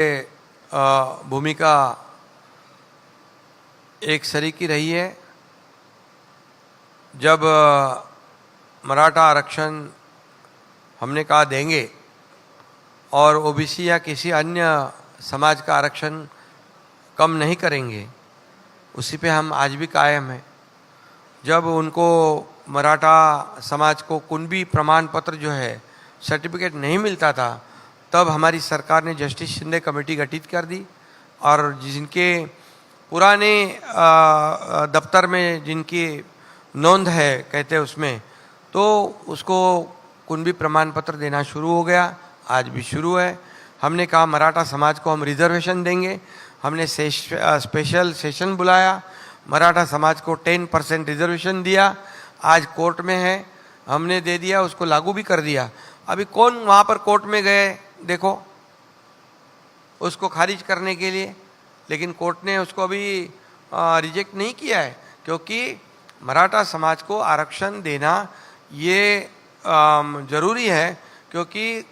भूमिका एक सरीकी रही है। जब मराठा आरक्षण हमने कहा देंगे और ओबीसी या किसी अन्य समाज का आरक्षण कम नहीं करेंगे, उसी पे हम आज भी कायम हैं। जब उनको मराठा समाज को कुणबी प्रमाण पत्र जो है सर्टिफिकेट नहीं मिलता था, तब हमारी सरकार ने जस्टिस शिंदे कमेटी गठित कर दी और जिनके पुराने दफ्तर में जिनकी नोंद है कहते हैं उसमें, तो उसको कुणबी प्रमाण पत्र देना शुरू हो गया। आज भी शुरू है। हमने कहा मराठा समाज को हम रिजर्वेशन देंगे। हमने स्पेशल सेशन बुलाया, मराठा समाज को 10% रिजर्वेशन दिया। आज कोर्ट में है, हमने दे दिया, उसको लागू भी कर दिया। अभी कौन वहाँ पर कोर्ट में गए देखो उसको खारिज करने के लिए, लेकिन कोर्ट ने उसको अभी रिजेक्ट नहीं किया है, क्योंकि मराठा समाज को आरक्षण देना ये ज़रूरी है। क्योंकि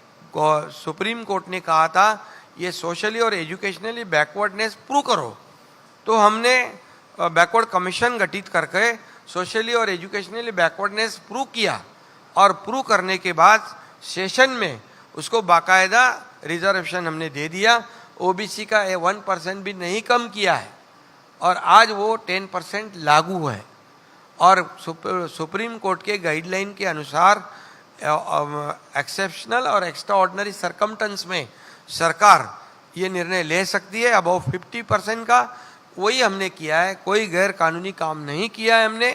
सुप्रीम कोर्ट ने कहा था ये सोशली और एजुकेशनली बैकवर्डनेस प्रूव करो, तो हमने बैकवर्ड कमीशन गठित करके सोशली और एजुकेशनली बैकवर्डनेस प्रूव किया और प्रूव करने के बाद सेशन में उसको बाकायदा रिजर्वेशन हमने दे दिया। ओबीसी का 1% भी नहीं कम किया है और आज वो 10% लागू है। और सुप्रीम कोर्ट के गाइडलाइन के अनुसार एक्सेप्शनल और एक्स्ट्रा ऑर्डिनरी सर्कमस्टेंस में सरकार ये निर्णय ले सकती है। अबाउ 50% का वही हमने किया है, कोई गैर कानूनी काम नहीं किया है हमने।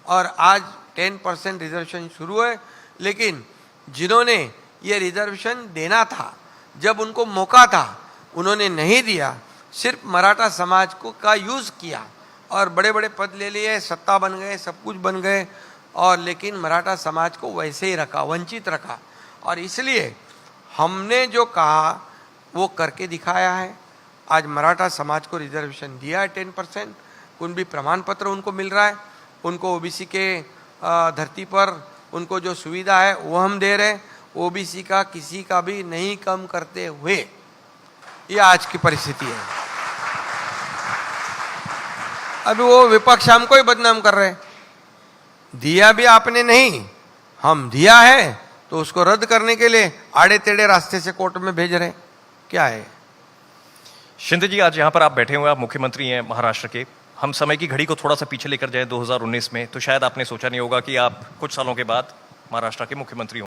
और आज 10% रिजर्वेशन शुरू है, लेकिन जिन्होंने ये रिजर्वेशन देना था, जब उनको मौका था, उन्होंने नहीं दिया। सिर्फ मराठा समाज को का यूज़ किया और बड़े बड़े पद ले लिए, सत्ता बन गए, सब कुछ बन गए, और लेकिन मराठा समाज को वैसे ही रखा, वंचित रखा। और इसलिए हमने जो कहा वो करके दिखाया है। आज मराठा समाज को रिजर्वेशन दिया है 10%, कुणबी प्रमाण पत्र उनको मिल रहा है, उनको ओबीसी के धरती पर उनको जो सुविधा है वो हम दे रहे हैं। ओबीसी का किसी का भी नहीं कम करते हुए, ये आज की परिस्थिति है। अभी वो विपक्ष हमको ही बदनाम कर रहे हैं। दिया भी आपने नहीं, हम दिया है तो उसको रद्द करने के लिए आड़े टेढ़े रास्ते से कोर्ट में भेज रहे हैं। क्या है? शिंदे जी, आज यहाँ पर आप बैठे हुए, आप मुख्यमंत्री हैं महाराष्ट्र के। हम समय की घड़ी को थोड़ा सा पीछे लेकर जाए 2019 में, तो शायद आपने सोचा नहीं होगा कि आप कुछ सालों के बाद महाराष्ट्र के मुख्यमंत्री हों।